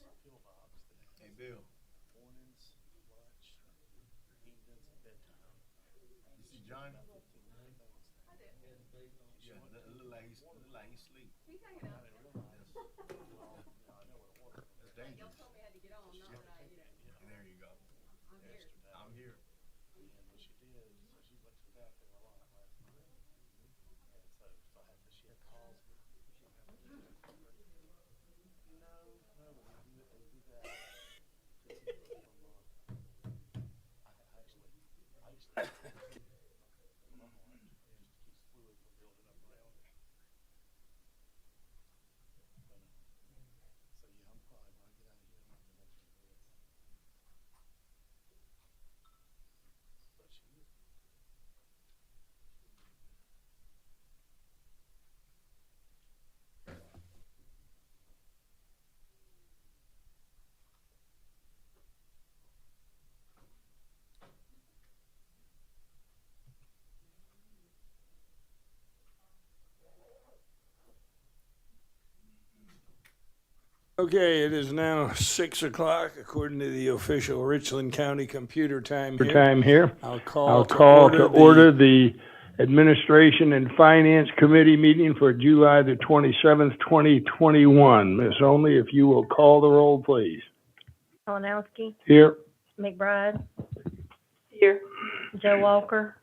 Hey, Bill, you see Johnny? Yeah, look like he's asleep. That's dangerous. There you go. I'm here. Okay, it is now 6 o'clock according to the official Richland County computer time here. I'll call to order the Administration and Finance Committee meeting for July the 27th, 2021. Ms. Only, if you will call the roll, please. Malinowski, Here. McBride, Here. Joe Walker,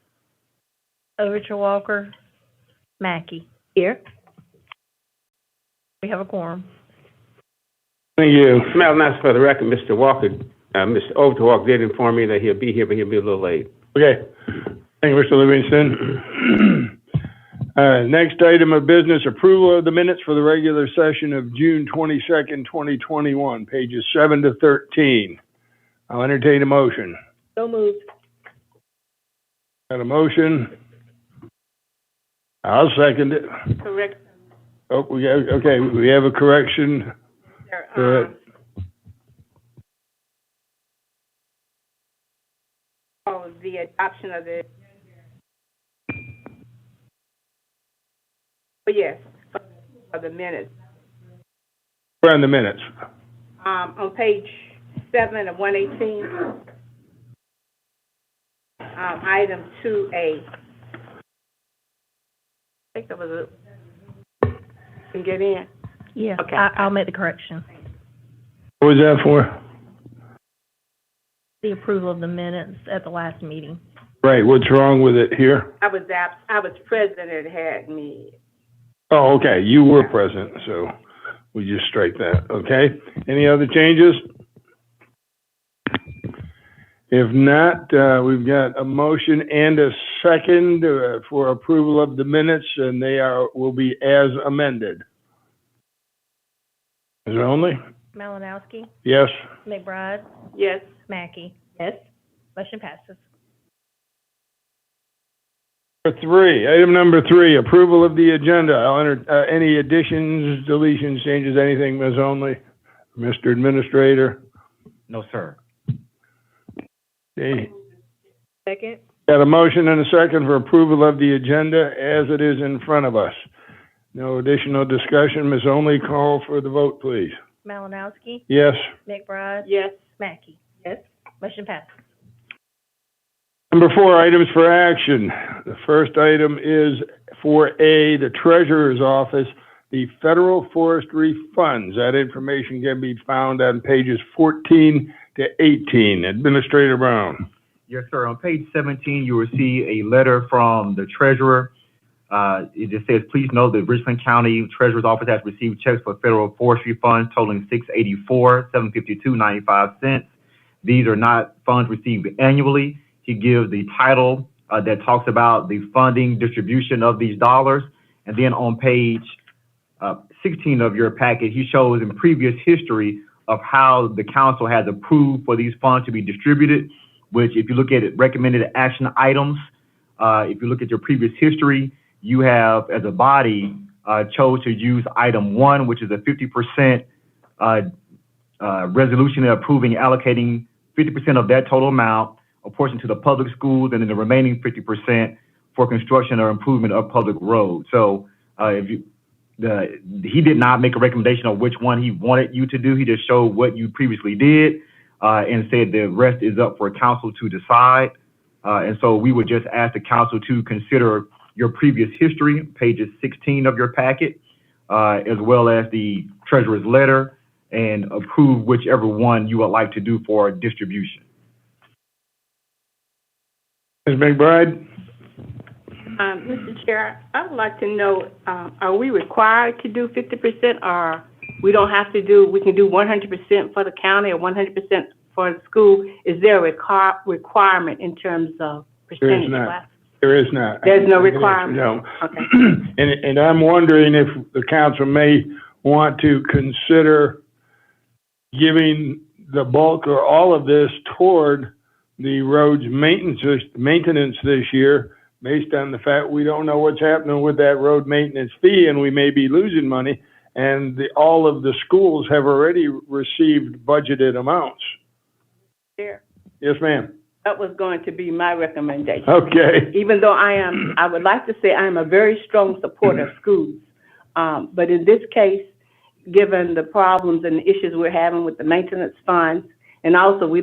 Richard Walker, Mackey. Here. We have a quorum. Thank you. Malinowski, for the record, Mr. Walker, Mr. Overtalk did inform me that he'll be here, but he'll be a little late. Okay. Thank you, Mr. Livingston. Next item of business, approval of the minutes for the regular session of June 22nd, 2021, pages 7 to 13. I'll entertain a motion. So moved. Got a motion? I'll second it. Correct. Oh, we have a correction. Sir, the adoption of the. Oh, yes, of the minutes. We're on the minutes. On page 7 of 118, item 2A. I think that was it. Can get in. Yeah, Okay. I'll make the correction. What was that for? The approval of the minutes at the last meeting. Right, what's wrong with it here? I was present and it had me. Oh, okay, you were present, so we just strike that, okay? Any other changes? If not, we've got a motion and a second for approval of the minutes, and will be as amended. Is there only? Malinowski, Yes? McBride, Yes. Mackey. Yes. Motion passes. Item number 3, approval of the agenda. I'll enter any additions, deletions, changes, anything, Ms. Only? Mr. Administrator? No, sir. Okay. Second. Got a motion and a second for approval of the agenda as it is in front of us. No additional discussion. Ms. Only, call for the vote, please. Malinowski, Yes? McBride, Yes. Mackey. Yes. Motion passes. Number 4, items for action. The first item is 4A, the Treasurer's Office, the Federal Forestry Funds. That information can be found on pages 14 to 18. Administrator Brown. Yes, sir. On page 17, you will see a letter from the treasurer. It just says, please note that Richland County Treasurer's Office has received checks for federal forestry funds totaling $684,752.95. These are not funds received annually. He gives the title that talks about the funding distribution of these dollars. And then on page 16 of your packet, he shows in previous history of how the council has approved for these funds to be distributed, which if you look at it, recommended action items, if you look at your previous history, you have, as a body, chose to use item 1, which is a 50% resolution approving allocating 50% of that total amount, a portion to the public schools, and then the remaining 50% for construction or improvement of public roads. So if you he did not make a recommendation on which one he wanted you to do. He just showed what you previously did, and said the rest is up for council to decide. And so we would just ask the council to consider your previous history, pages 16 of your packet, as well as the treasurer's letter, and approve whichever one you would like to do for distribution. Ms. McBride? Mr. Chair, I would like to know, are we required to do 50%, or we don't have to do, we can do 100% for the county or 100% for the school? Is there a requirement in terms of percentage? There is not. There's no requirement? No. Okay. And I'm wondering if the council may want to consider giving the bulk or all of this toward the roads maintenance this year, based on the fact we don't know what's happening with that road maintenance fee, and we may be losing money, and all of the schools have already received budgeted amounts. Chair, Yes, ma'am. that was going to be my recommendation. Okay. Even though I would like to say I am a very strong supporter of schools. But in this case, given the problems and the issues we're having with the maintenance funds, and also we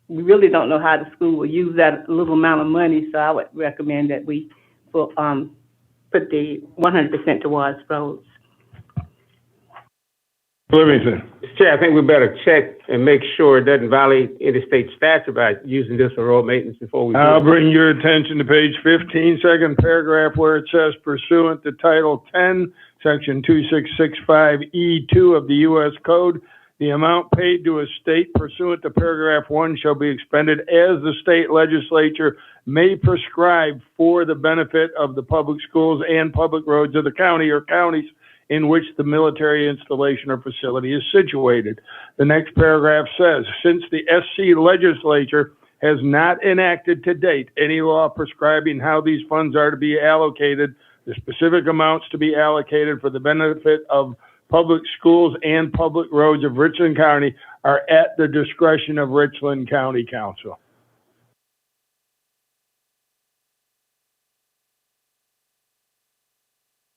really don't know how the school will use that little amount of money, so I would recommend that we put the 100% towards roads. Livingston. Mr. Chair, I think we better check and make sure it doesn't violate any state statute by using this for road maintenance before we do I'll it. bring your attention to page 15, second paragraph, where it says pursuant to Title 10, Section 2665E2 of the U.S. Code, the amount paid to a state pursuant to paragraph 1 shall be expended as the state legislature may prescribe for the benefit of the public schools and public roads of the county or counties in which the military installation or facility is situated. The next paragraph says, since the SC legislature has not enacted to date any law prescribing how these funds are to be allocated, the specific amounts to be allocated for the benefit of public schools and public roads of Richland County are at the discretion of Richland County Council.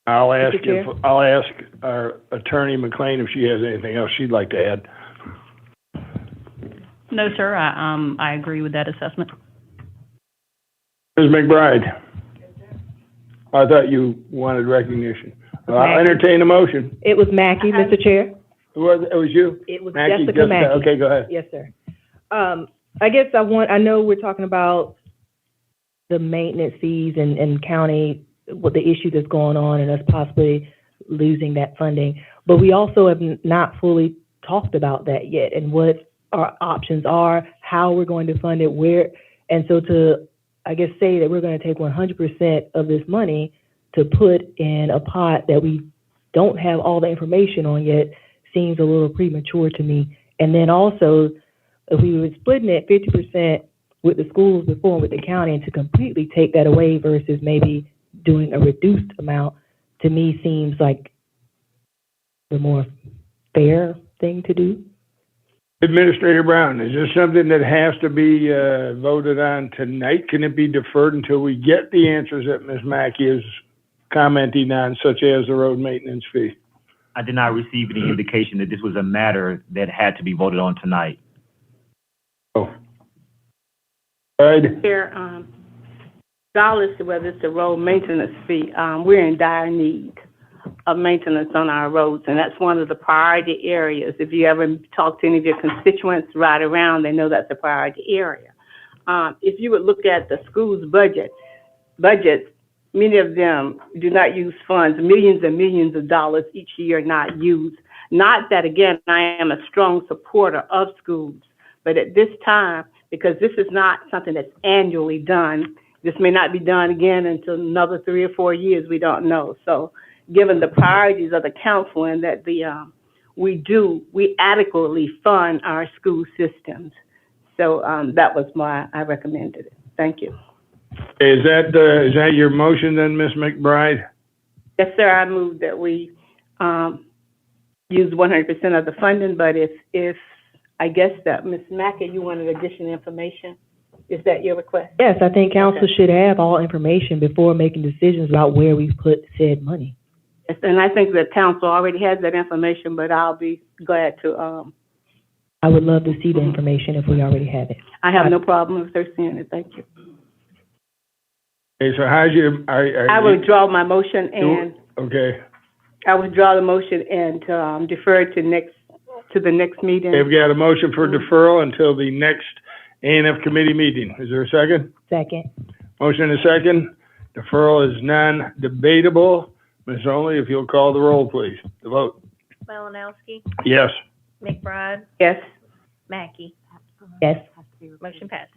I'll ask our attorney McLean if she has anything else she'd like to add. No, sir, I agree with that assessment. Ms. McBride, I thought you wanted recognition. I'll entertain a motion. It was Mackey, Mr. Chair. It was you? It was Mackey, Jessica Mackey. Okay, go ahead. Yes, sir. I guess I know we're talking about the maintenance fees and county, what the issue that's going on and us possibly losing that funding, but we also have not fully talked about that yet and what our options are, how we're going to fund it, where, and so to, I guess, say that we're going to take 100% of this money to put in a pot that we don't have all the information on yet seems a little premature to me. And then also, if we were splitting it 50% with the schools before and with the county, and to completely take that away versus maybe doing a reduced amount, to me seems like the more fair thing to do. Administrator Brown, is this something that has to be voted on tonight? Can it be deferred until we get the answers that Ms. Mackey is commenting on, such as the road maintenance fee? I did not receive any indication that this was a matter that had to be voted on tonight. Oh. Right. Chair, regardless of whether it's the road maintenance fee, we're in dire need of maintenance on our roads, and that's one of the priority areas. If you ever talk to any of your constituents right around, they know that's a priority area. If you would look at the school's budgets, many of them do not use funds, millions and millions of dollars each year not used. Not that, again, I am a strong supporter of schools, but at this time, because this is not something that's annually done, this may not be done again until another 3 or 4 years, we don't know. So given the priorities of the council and that we adequately fund our school systems. So that was why I recommended it. Thank you. Is that your motion then, Ms. McBride? Yes, sir. I move that we use 100% of the funding, but if I guess that Ms. Mackey, you wanted additional information. Is that your request? Yes, I think council should have all information before making decisions about where we put said money. Yes, and I think the council already has that information, but I'll be glad to, I would love to see the information if we already have it. I have no problem if they're seeing it. Thank you. Okay, so how's your, I withdraw my motion and, okay. I withdraw the motion and, defer it to the next meeting. We've got a motion for deferral until the next A&F committee meeting. Is there a second? Second. Motion and a second. Deferral is non-debatable. Ms. Only, if you'll call the roll, please. The vote. Malinowski, Yes. McBride, Yes. Mackey. Yes. Motion passed.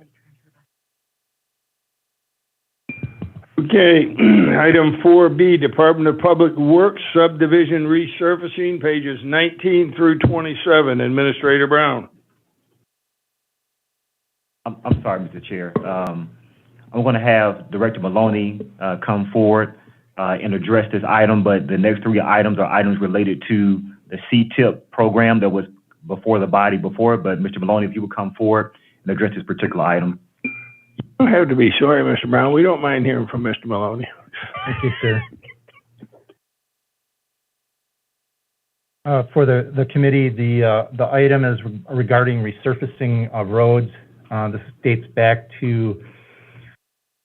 Okay, item 4B, Department of Public Works Subdivision Resurfacing, pages 19 through 27. Administrator Brown. I'm sorry, Mr. Chair. I'm going to have Director Maloney come forward and address this item, but the next three items are items related to the CTIP program that was before the body before. But Mr. Maloney, if you would come forward and address this particular item. You don't have to be sorry, Mr. Brown. We don't mind hearing from Mr. Maloney. Thank you, sir. For the committee, the item is regarding resurfacing of roads. This dates back to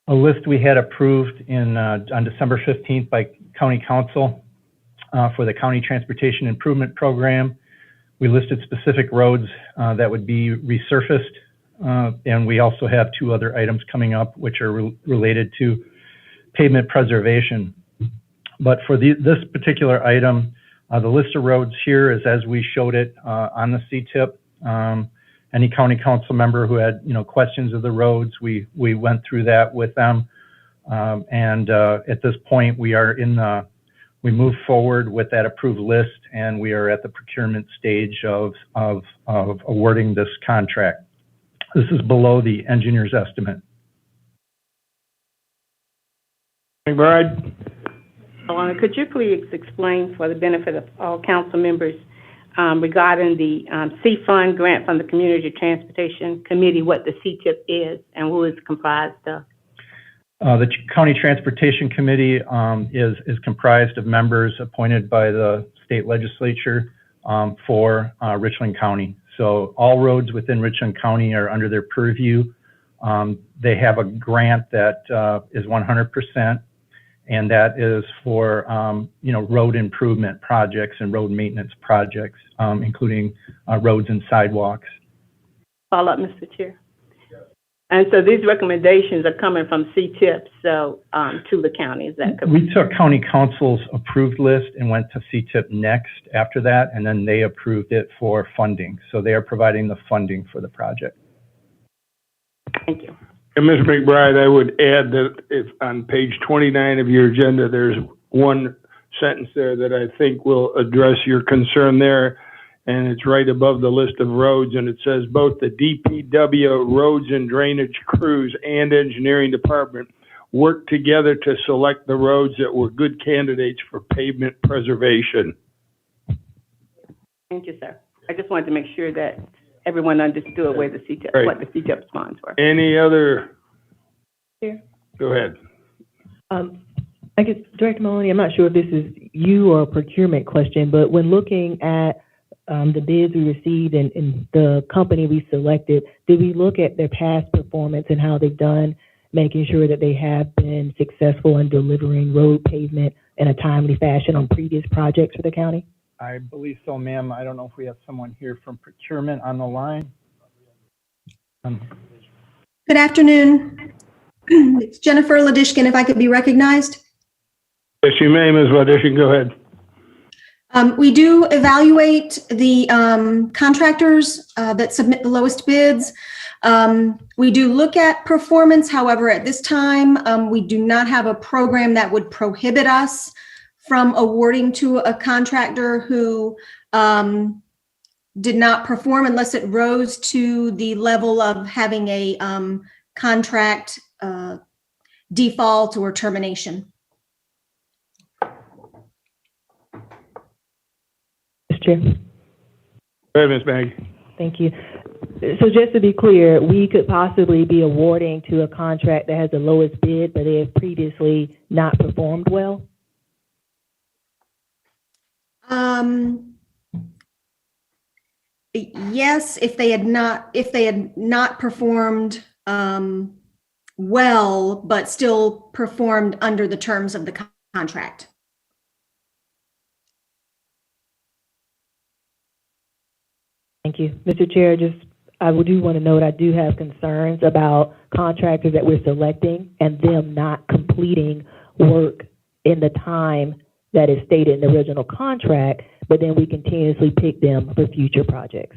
a list we had approved on December 15th by County Council for the County Transportation Improvement Program. We listed specific roads that would be resurfaced, and we also have two other items coming up which are related to pavement preservation. But for this particular item, the list of roads here is as we showed it on the CTIP. Any county council member who had, questions of the roads, we went through that with them. And at this point, we moved forward with that approved list, and we are at the procurement stage of awarding this contract. This is below the engineer's estimate. McBride? Alana, could you please explain for the benefit of all council members regarding the C-Fund grant from the Community Transportation Committee, what the CTIP is and who it's comprised of? The County Transportation Committee is comprised of members appointed by the state legislature for Richland County. So all roads within Richland County are under their purview. They have a grant that is 100%, and that is for road improvement projects and road maintenance projects, including roads and sidewalks. Follow up, Mr. Chair. And so these recommendations are coming from CTIP, so to the county, is that correct? We took County Council's approved list and went to CTIP next after that, and then they approved it for funding. So they are providing the funding for the project. Thank you. And Ms. McBride, I would add that if on page 29 of your agenda, there's one sentence there that I think will address your concern there. And it's right above the list of roads, and it says both the DPW roads and drainage crews and engineering department work together to select the roads that were good candidates for pavement preservation. Thank you, sir. I just wanted to make sure that everyone understood where the CTIP, Right. what the CTIP funds were. Any other? Here. Go ahead. I guess, Director Maloney, I'm not sure if this is you or a procurement question, but when looking at the bids we received and the company we selected, did we look at their past performance and how they've done, making sure that they have been successful in delivering road pavement in a timely fashion on previous projects for the county? I believe so, ma'am. I don't know if we have someone here from procurement on the line. Good afternoon. It's Jennifer Ladishkin, if I could be recognized. Yes, you may, Ms. Ladishkin, go ahead. We do evaluate the contractors that submit the lowest bids. We do look at performance. However, at this time, we do not have a program that would prohibit us from awarding to a contractor who did not perform unless it rose to the level of having a contract default or termination. Mr. Chair. Go ahead, Ms. Maggie. Thank you. So just to be clear, we could possibly be awarding to a contract that has the lowest bid, but they have previously not performed well? Yes, if they had not performed well, but still performed under the terms of the contract. Thank you. Mr. Chair, I do want to note, I do have concerns about contractors that we're selecting and them not completing work in the time that is stated in the original contract, but then we continuously pick them for future projects.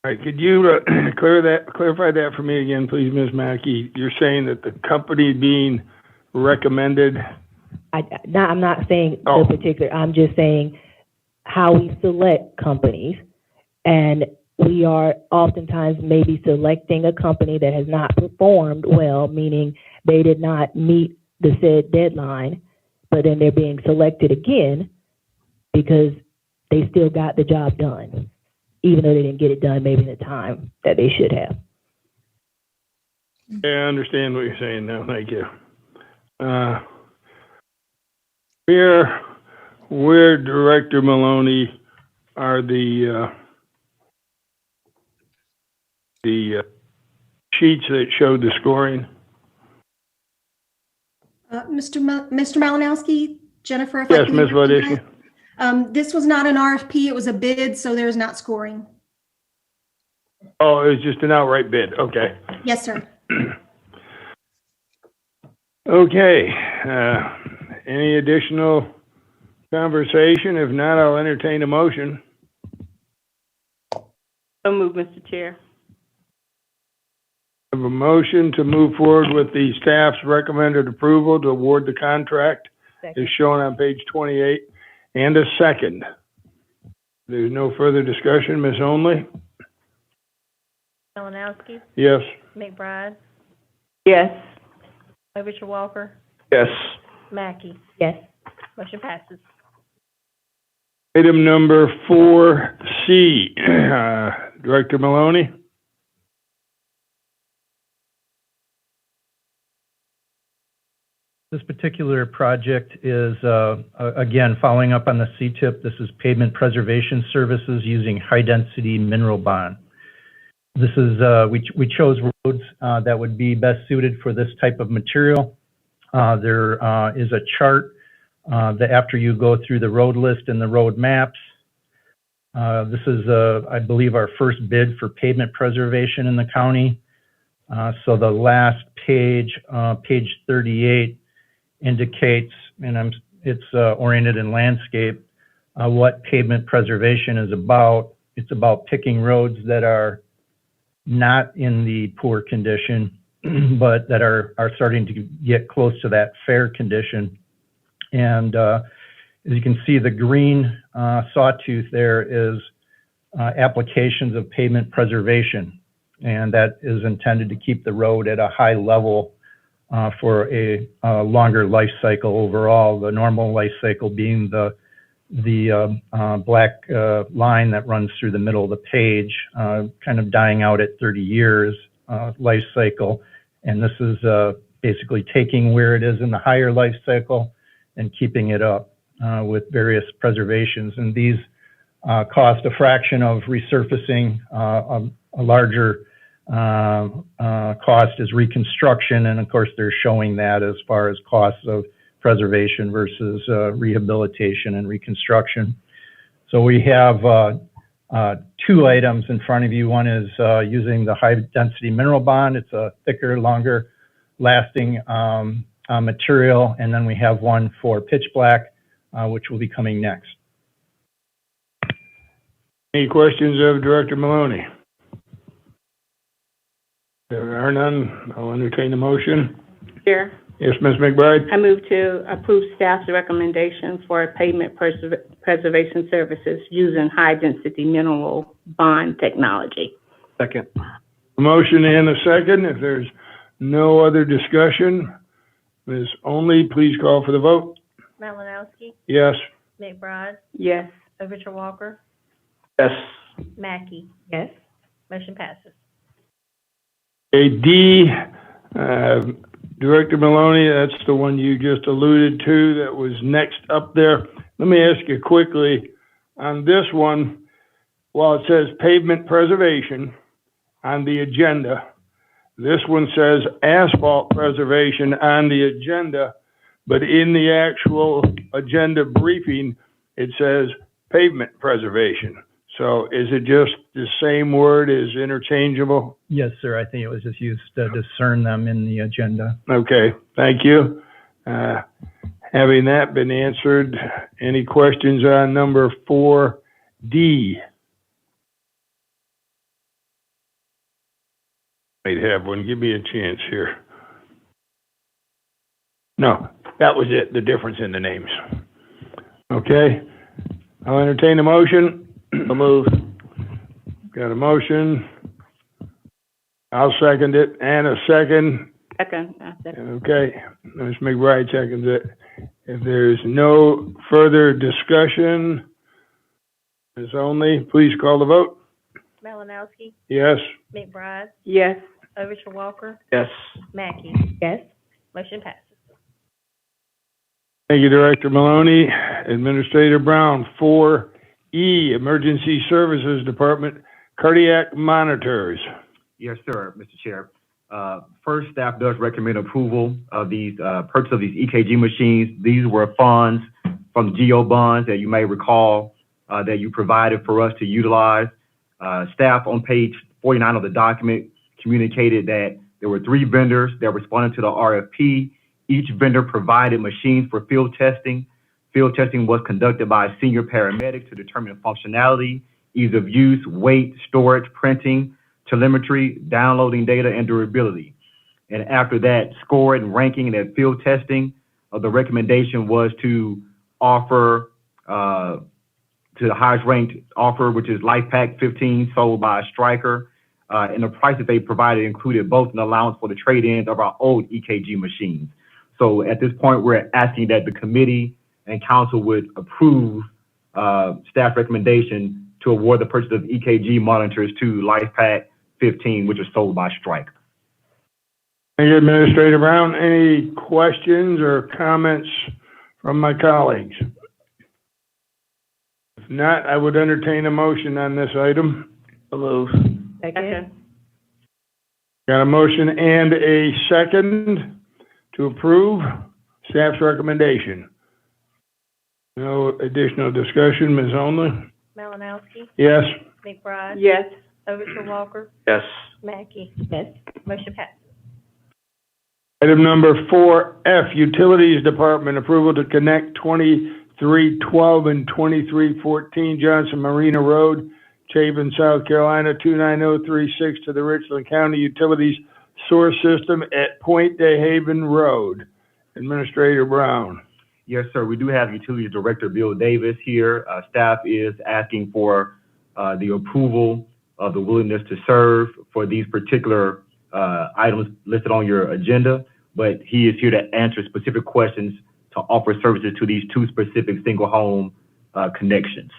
All right, could you clarify that for me again, please, Ms. Mackey? You're saying that the company being recommended? I'm not saying the particular, I'm just saying how we select companies. And we are oftentimes maybe selecting a company that has not performed well, meaning they did not meet the said deadline, but then they're being selected again because they still got the job done, even though they didn't get it done maybe in the time that they should have. Yeah, I understand what you're saying now. Thank you. Where Director Maloney are the sheets that showed the scoring? Mr. Malinowski, Jennifer, if Yes, Ms. Wadishka. This was not an RFP, it was a bid, so there's not scoring. Oh, it was just an outright bid. Okay. Yes, sir. Okay. Any additional conversation? If not, I'll entertain a motion. So moved, Mr. Chair. I have a motion to move forward with the staff's recommended approval to award the contract as shown on page 28, and a second. There's no further discussion. Ms. Only? Malinowski, Yes. McBride, Yes. Overture Walker, Yes. Mackey. Yes. Motion passes. Item number 4C, Director Maloney. This particular project is, again, following up on the CTIP. This is pavement preservation services using high-density mineral bond. This is, we chose roads that would be best suited for this type of material. There is a chart that after you go through the road list and the road maps, this is, I believe, our first bid for pavement preservation in the county. So the last page, page 38, indicates, and it's oriented in landscape, what pavement preservation is about. It's about picking roads that are not in the poor condition, but that are starting to get close to that fair condition. And as you can see, the green sawtooth there is applications of pavement preservation. And that is intended to keep the road at a high level for a longer life cycle overall, the normal life cycle being the black line that runs through the middle of the page, kind of dying out at 30 years life cycle. And this is basically taking where it is in the higher life cycle and keeping it up with various preservations. And these cost a fraction of resurfacing. A larger cost is reconstruction, and of course they're showing that as far as costs of preservation versus rehabilitation and reconstruction. So we have two items in front of you. One is using the high density mineral bond. It's a thicker, longer lasting material, and then we have one for pitch black, which will be coming next. Any questions of Director Maloney? There are none. I'll entertain a motion. Chair, Yes, Ms. McBride? I move to approve staff's recommendation for pavement preservation services using high-density mineral bond technology. Second. A motion and a second. If there's no other discussion, Ms. Only, please call for the vote. Malinowski, Yes. McBride, Yes. Overture Walker, Yes. Mackey. Yes. Motion passes. A D, Director Maloney, that's the one you just alluded to that was next up there. Let me ask you quickly, on this one, while it says pavement preservation on the agenda, this one says asphalt preservation on the agenda, but in the actual agenda briefing, it says pavement preservation. So is it just the same word, is interchangeable? Yes, sir. I think it was just used to discern them in the agenda. Okay, thank you. Having that been answered, any questions on number 4D? Might have one. Give me a chance here. No, that was it, the difference in the names. Okay, I'll entertain a motion. So moved. Got a motion. I'll second it, and a second. Second. Okay, Ms. McBride seconds it. If there's no further discussion, Ms. Only, please call the vote. Malinowski, Yes. McBride, Yes. Overshaw Walker, Yes. Mackey. Yes. Motion passes. Thank you, Director Maloney. Administrator Brown, 4E, Emergency Services Department, cardiac monitors. Yes, sir, Mr. Chair. First, staff does recommend approval of these, purchase of these EKG machines. These were funds from the GO bonds that you may recall, that you provided for us to utilize. Staff on page 49 of the document communicated that there were 3 vendors that responded to the RFP. Each vendor provided machines for field testing. Field testing was conducted by a senior paramedic to determine functionality, ease of use, weight, storage, printing, telemetry, downloading data, and durability. And after that scored and ranking and that field testing, the recommendation was to offer, to the highest ranked offer, which is LifePak 15, sold by Stryker. And the price that they provided included both an allowance for the trade-ins of our old EKG machines. So at this point, we're asking that the committee and council would approve staff recommendation to award the purchase of EKG monitors to LifePak 15, which is sold by Stryker. Thank you, Administrator Brown. Any questions or comments from my colleagues? If not, I would entertain a motion on this item. Second. Got a motion and a second to approve staff's recommendation. No additional discussion, Ms. Only? Malinowski, Yes. McBride. Yes. Overshaw Walker, Yes. Mackey. Yes. Motion passes. Item number 4F, Utilities Department, approval to connect 2312 and 2314 Johnson Marina Road, Chapin, South Carolina, 29036 to the Richland County Utilities Source System at Point DeHaven Road. Administrator Brown. Yes, sir. We do have Utilities Director Bill Davis here. Staff is asking for the approval of the willingness to serve for these particular items listed on your agenda, but he is here to answer specific questions to offer services to these 2 specific single home connections.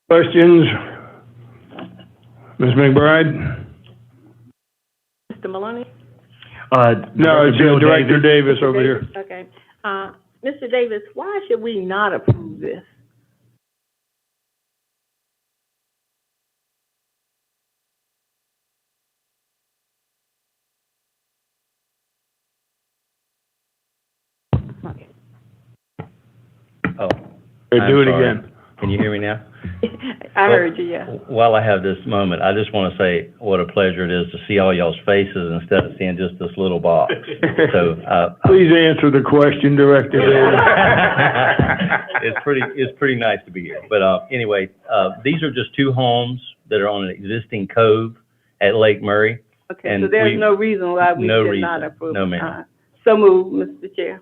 Questions? Ms. McBride? Mr. Maloney? No, it's Bill Director Davis over here. Okay. Mr. Davis, why should we not approve this? Oh, Do I'm it sorry. again. Can you hear me now? I heard you, yeah. While I have this moment, I just want to say what a pleasure it is to see all y'all's faces instead of seeing just this little box. So, Please answer the question, Director Davis. it's pretty nice to be here. But anyway, these are just 2 homes that are on an existing cove at Lake Murray. Okay, And so there's no reason why we no should not reason. approve. No, ma'am. So moved, Mr. Chair.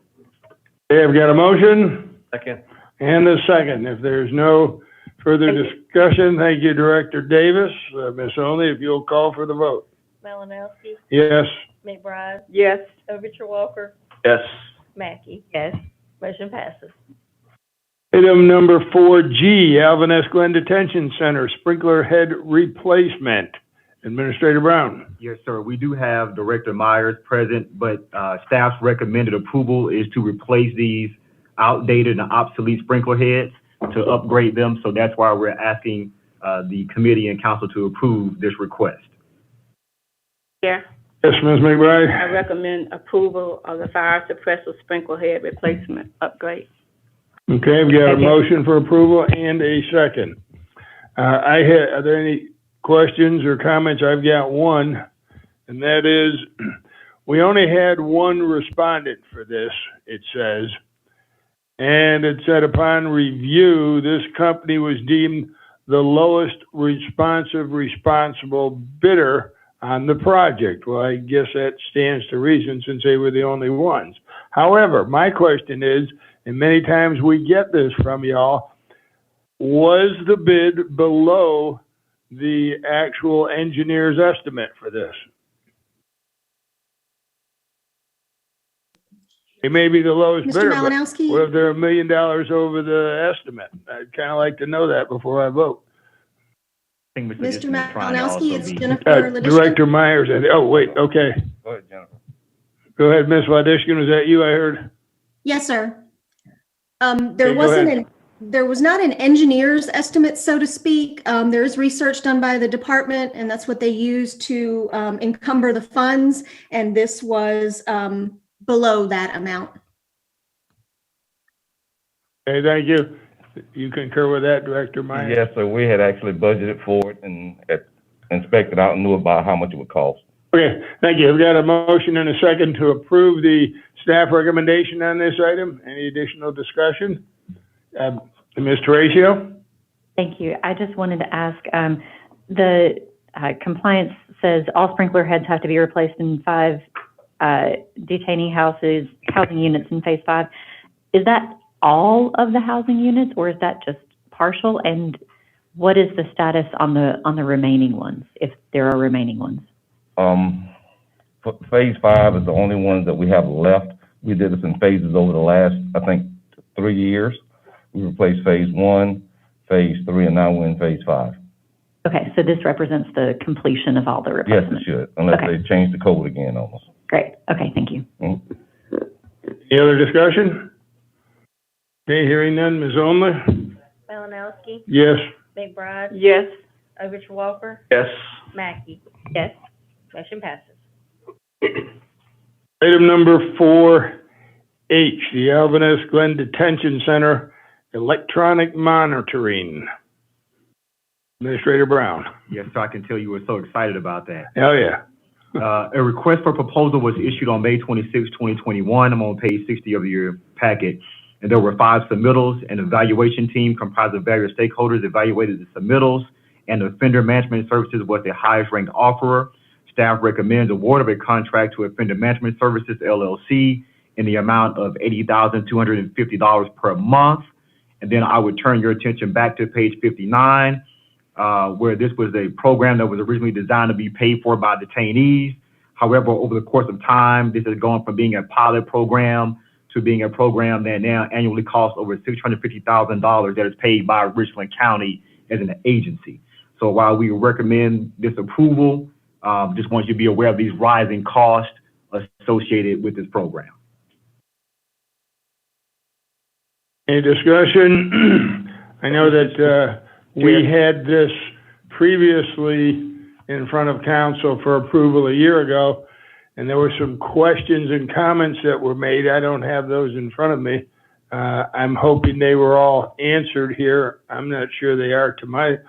Okay, I've got a motion Second. and a second. If there's no further discussion, thank you, Director Davis. Ms. Only, if you'll call for the vote. Malinowski, Yes. McBride, Yes. Overshaw Walker, Yes. Mackey. Yes. Motion passes. Item number 4G, Alvin S. Glenn Detention Center, sprinkler head replacement. Administrator Brown. Yes, sir. We do have Director Myers present, but staff's recommended approval is to replace these outdated and obsolete sprinkler heads to upgrade them. So that's why we're asking the committee and council to approve this request. Chair, Yes, Ms. McBride. I recommend approval of the fire suppressor sprinkler head replacement upgrade. Okay, we got a motion for approval and a second. Are there any questions or comments? I've got one, and that is, we only had one respondent for this, it says. And it said upon review, this company was deemed the lowest responsible bidder on the project. Well, I guess that stands to reason since they were the only ones. However, my question is, and many times we get this from y'all, was the bid below the actual engineer's estimate for this? It may be the lowest Mr. bidder, but Malinowski? what if they're $1 million over the estimate? I'd kind of like to know that before I vote. I think Mr. Dixon is trying to Malinowski, also it's be- Jennifer Ladishkin. Director Myers, oh, wait, okay. Go ahead, Jennifer. Go ahead, Ms. Ladishkin, was that you I heard? Yes, sir. Okay, go ahead. There was not an engineer's estimate, so to speak. There is research done by the department, and that's what they use to encumber the funds, and this was below that amount. Okay, thank you. You concur with that, Director Myers? Yes, sir. We had actually budgeted for it and had inspected out and knew about how much it would cost. Okay, thank you. We've got a motion and a second to approve the staff recommendation on this item. Any additional discussion? Ms. Teresa? Thank you. I just wanted to ask, the compliance says all sprinkler heads have to be replaced in 5 detaining housing units in phase 5. Is that all of the housing units, or is that just partial? And what is the status on the remaining ones, if there are remaining ones? Phase 5 is the only one that we have left. We did this in phases over the last, I think, 3 years. We replaced phase 1, phase 3, and now we're in phase 5. Okay, so this represents the completion of all the Yes, replacements? it should, unless Okay. they change the code again on us. Great. Okay, thank you. Any other discussion? Okay, hearing none. Ms. Only? Malinowski, Yes. McBride, Yes. Walker, Yes. Mackey. Yes. Motion passes. Item number 4H, the Alvin S. Glenn Detention Center electronic monitoring. Administrator Brown. Yes, sir. I can tell you were so excited about that. Hell yeah. A request for proposal was issued on May 26, 2021. I'm on page 60 of your packet. And there were 5 submittals. An evaluation team comprised of various stakeholders evaluated the submittals, and Offender Management Services was the highest ranked offerer. Staff recommends award of a contract to Offender Management Services, LLC, in the amount of $80,250 per month. And then I would turn your attention back to page 59, where this was a program that was originally designed to be paid for by detainees. However, over the course of time, this has gone from being a pilot program to being a program that now annually costs over $650,000 that is paid by Richland County as an agency. So while we recommend this approval, just want you to be aware of these rising costs associated with this program. Any discussion? I know that we had this previously in front of council for approval a year ago, and there were some questions and comments that were made. I don't have those in front of me. I'm hoping they were all answered here. I'm not sure they are to my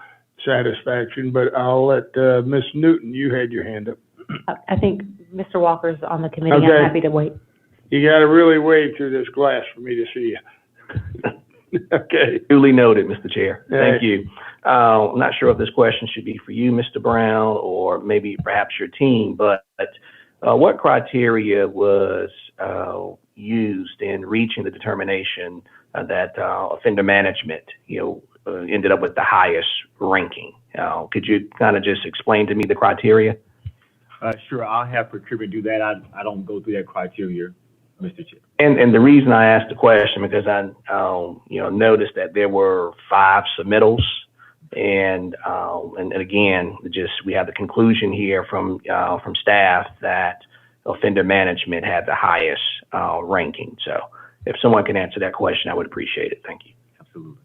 satisfaction, but I'll let Ms. Newton, you had your hand up. I think Mr. Walker's on the committee. Okay. I'm happy to wait. You got to really wave through this glass for me to see you. Okay. Duly noted, Mr. Chair. All right. Thank you. I'm not sure if this question should be for you, Mr. Brown, or maybe perhaps your team, but what criteria was used in reaching the determination that offender management, ended up with the highest ranking? Could you kind of just explain to me the criteria? Sure, I'll have procurement do that. I don't go through that criteria, Mr. Chair. And the reason I asked the question because I noticed that there were 5 submittals And again, just we have the conclusion here from staff that offender management had the highest ranking. So if someone can answer that question, I would appreciate it. Thank you. Absolutely.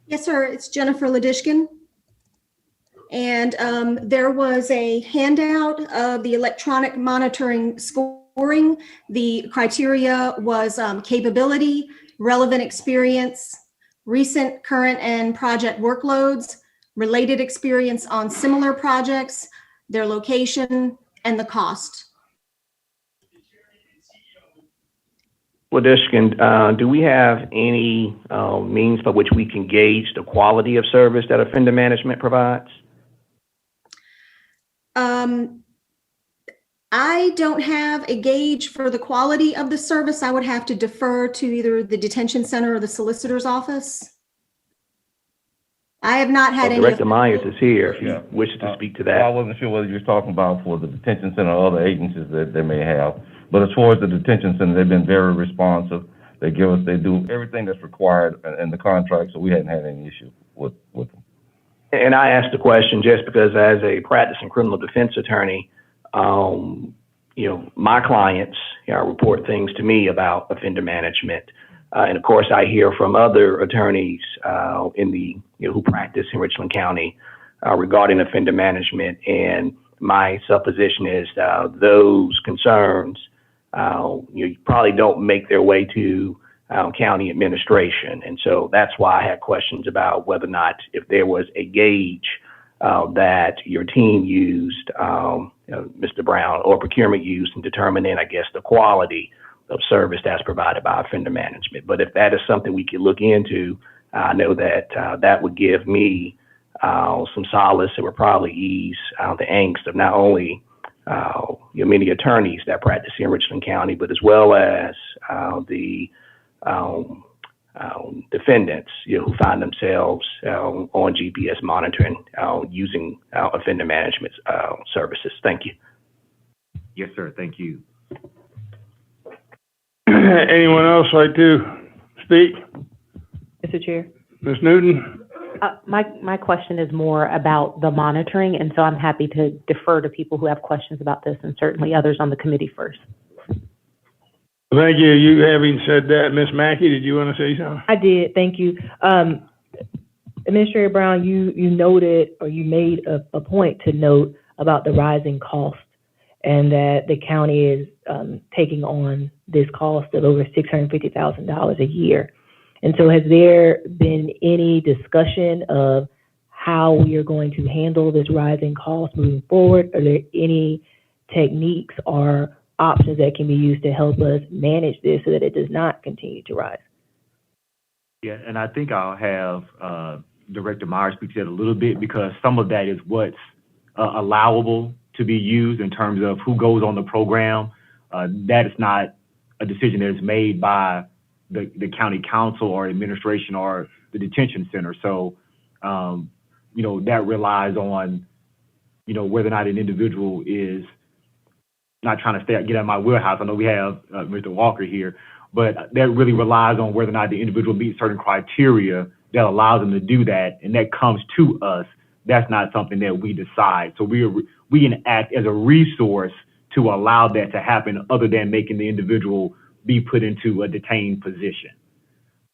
Yes, sir. It's Jennifer Ladishkin. And there was a handout of the electronic monitoring scoring. The criteria was capability, relevant experience, recent, current, and project workloads, related experience on similar projects, their location, and the cost. Ladishkin, do we have any means by which we can gauge the quality of service that offender management provides? I don't have a gauge for the quality of the service. I would have to defer to either the detention center or the solicitor's office. I have not had any. Director Myers is here if you wish to speak to that. I wasn't sure whether you're talking about for the detention center or other agencies that they may have. But as far as the detention center, they've been very responsive. They do everything that's required in the contract, so we hadn't had any issue with them. And I asked the question just because as a practicing criminal defense attorney, my clients report things to me about offender management. And of course, I hear from other attorneys who practice in Richland County regarding offender management. And my supposition is those concerns probably don't make their way to county administration. And so that's why I had questions about whether or not if there was a gauge that your team used, Mr. Brown, or procurement used in determining, I guess, the quality of service that's provided by offender management. But if that is something we could look into, I know that that would give me some solace. It would probably ease the angst of not only many attorneys that practice here in Richland County, but as well as the defendants who find themselves on GPS monitoring using offender management services. Thank you. Yes, sir. Thank you. Anyone else like to speak? Mr. Chair. Ms. Newton? My question is more about the monitoring, and so I'm happy to defer to people who have questions about this, and certainly others on the committee first. Thank you. You having said that, Ms. Mackey, did you want to say something? I did, thank you. Administrator Brown, you noted, or you made a point to note about the rising cost, and that the county is taking on this cost of over $650,000 a year. And so has there been any discussion of how we are going to handle this rising cost moving forward? Are there any techniques or options that can be used to help us manage this so that it does not continue to rise? Yeah, and I think I'll have Director Myers speak to that a little bit, because some of that is what's allowable to be used in terms of who goes on the program. That is not a decision that is made by the county council or administration or the detention center. So, that relies on, whether or not an individual is not trying to get out of my wheelhouse. I know we have Mr. Walker here, but that really relies on whether or not the individual meets certain criteria that allows them to do that, and that comes to us. That's not something that we decide. So we can act as a resource to allow that to happen, other than making the individual be put into a detained position.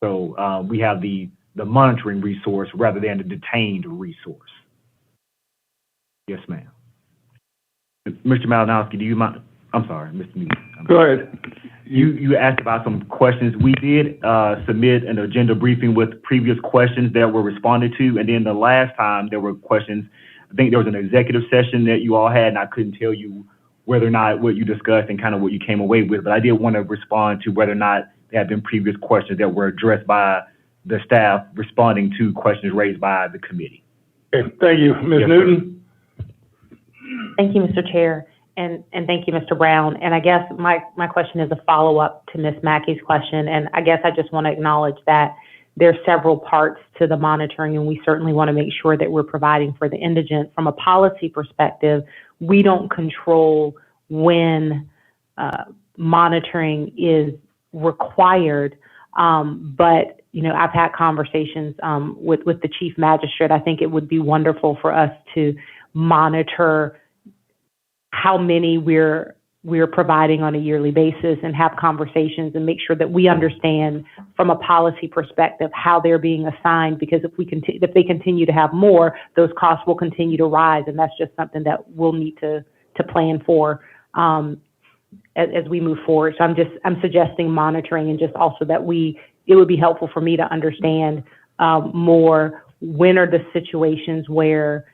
So we have the monitoring resource rather than the detained resource. Yes, ma'am. Mr. Malinowski, do you mind? I'm sorry, Mr. Newton. Go ahead. You asked about some questions. We did submit an agenda briefing with previous questions that were responded to. And then the last time there were questions, I think there was an executive session that you all had, and I couldn't tell you whether or not what you discussed and kind of what you came away with. But I did want to respond to whether or not there have been previous questions that were addressed by the staff responding to questions raised by the committee. Okay, thank you. Ms. Yes, Newton? Thank you, Mr. Chair, and thank you, Mr. Brown. And I guess my question is a follow-up to Ms. Mackey's question, and I guess I just want to acknowledge that there are several parts to the monitoring, and we certainly want to make sure that we're providing for the indigent. From a policy perspective, we don't control when monitoring is required But, you know, I've had conversations with the chief magistrate. I think it would be wonderful for us to monitor how many we're providing on a yearly basis and have conversations and make sure that we understand from a policy perspective how they're being assigned, because if they continue to have more, those costs will continue to rise, and that's just something that we'll need to plan for as we move forward. So I'm suggesting monitoring, and just also that it would be helpful for me to understand more when are the situations where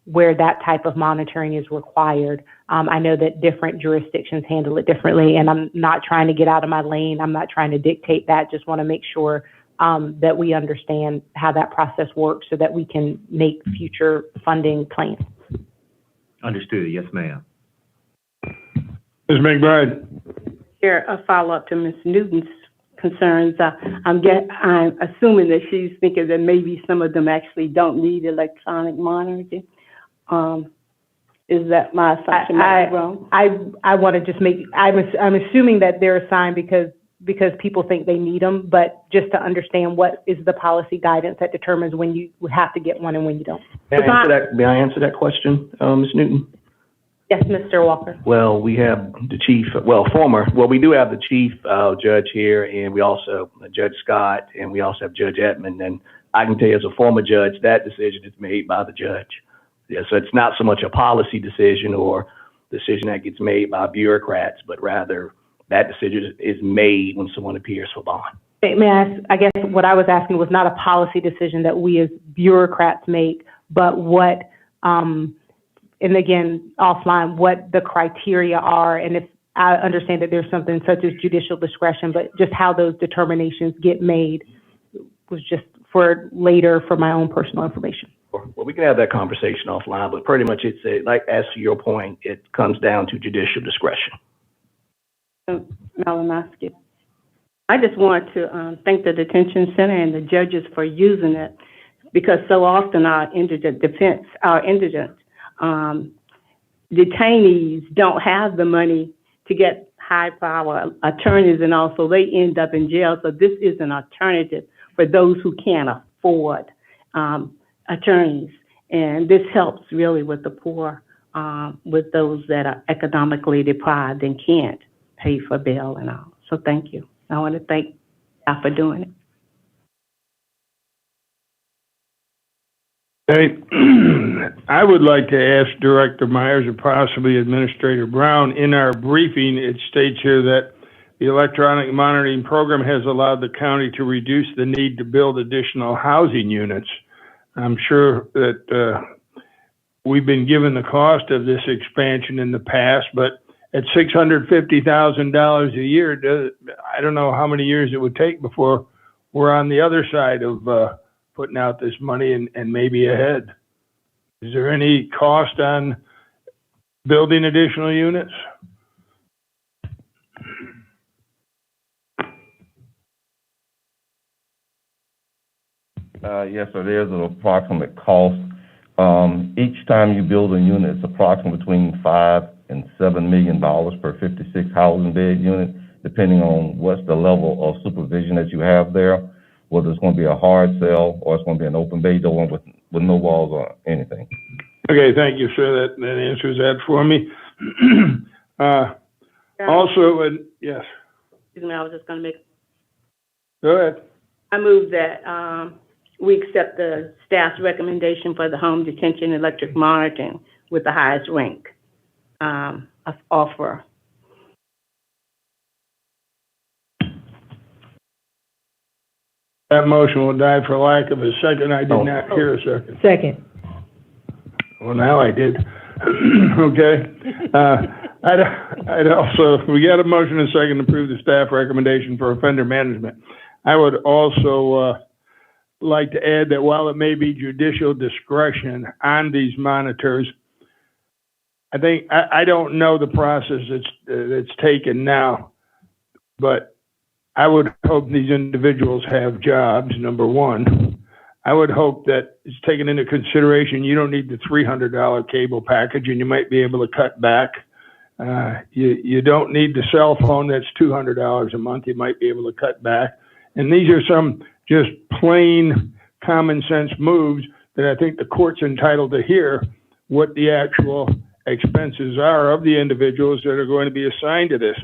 that type of monitoring is required. I know that different jurisdictions handle it differently, and I'm not trying to get out of my lane. I'm not trying to dictate that. Just want to make sure that we understand how that process works so that we can make future funding plans. Understood. Yes, ma'am. Ms. McBride. Chair, a follow-up to Ms. Newton's concerns. I'm assuming that she's thinking that maybe some of them actually don't need electronic monitoring. Is that my assumption? Wrong? I want to just I'm assuming that they're assigned because people think they need them, but just to understand what is the policy guidance that determines when you have to get one and when you don't. May I answer that question, Ms. Newton? Yes, Mr. Walker. Well, we have the chief, we do have the chief judge here, and we also, Judge Scott, and we also have Judge Edmond. And I can tell you as a former judge, that decision is made by the judge. Yeah, so it's not so much a policy decision or decision that gets made by bureaucrats, but rather that decision is made when someone appears for bond. May I ask, I guess what I was asking was not a policy decision that we as bureaucrats make, but what, and again, offline, what the criteria are, and if I understand that there's something such as judicial discretion, but just how those determinations get made was just for later for my own personal information. Well, we can have that conversation offline, but pretty much as to your point, it comes down to judicial discretion. Malinowski. I just want to thank the detention center and the judges for using it, because so often our indigent detainees don't have the money to get high-power attorneys, and also they end up in jail. So this is an alternative for those who can't afford attorneys, and this helps really with the poor, with those that are economically deprived and can't pay for bail and all. So thank you. I want to thank you for doing it. Hey, I would like to ask Director Myers or possibly Administrator Brown, in our briefing, it states here that the electronic monitoring program has allowed the county to reduce the need to build additional housing units. I'm sure that we've been given the cost of this expansion in the past, but at $650,000 a year, I don't know how many years it would take before we're on the other side of putting out this money and maybe ahead. Is there any cost on building additional units? Yes, sir. There's an approximate cost. Each time you build a unit, it's approximately between $5 and $7 million per 56 housing bed unit, depending on what's the level of supervision that you have there, whether it's going to be a hard cell or it's going to be an open bay door with no walls or anything. Okay, thank you, sir. That answers that for me. Yes. Excuse me, I was just going to make. Go ahead. I move that we accept the staff's recommendation for the home detention electric monitoring with the highest rank of offer. That motion will die for lack of a second. I did not hear a second. Second. Well, now I did. Okay. I'd also, we got a motion and a second to approve the staff recommendation for offender management. I would also like to add that while it may be judicial discretion on these monitors, I don't know the process that's taken now, but I would hope these individuals have jobs, number one. I would hope that it's taken into consideration you don't need the $300 cable package and you might be able to cut back. You don't need the cell phone that's $200 a month. You might be able to cut back. And these are some just plain common sense moves that I think the court's entitled to hear what the actual expenses are of the individuals that are going to be assigned to this.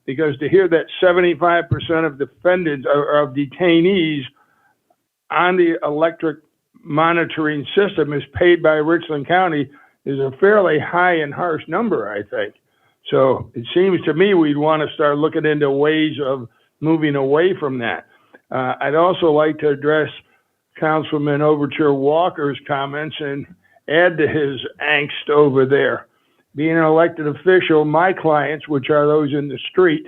Because to hear that 75% of defendants or of detainees on the electric monitoring system is paid by Richland County is a fairly high and harsh number, I think. So it seems to me we'd want to start looking into ways of moving away from that. I'd also like to address Councilman Overture Walker's comments and add to his angst over there. Being an elected official, my clients, which are those in the street,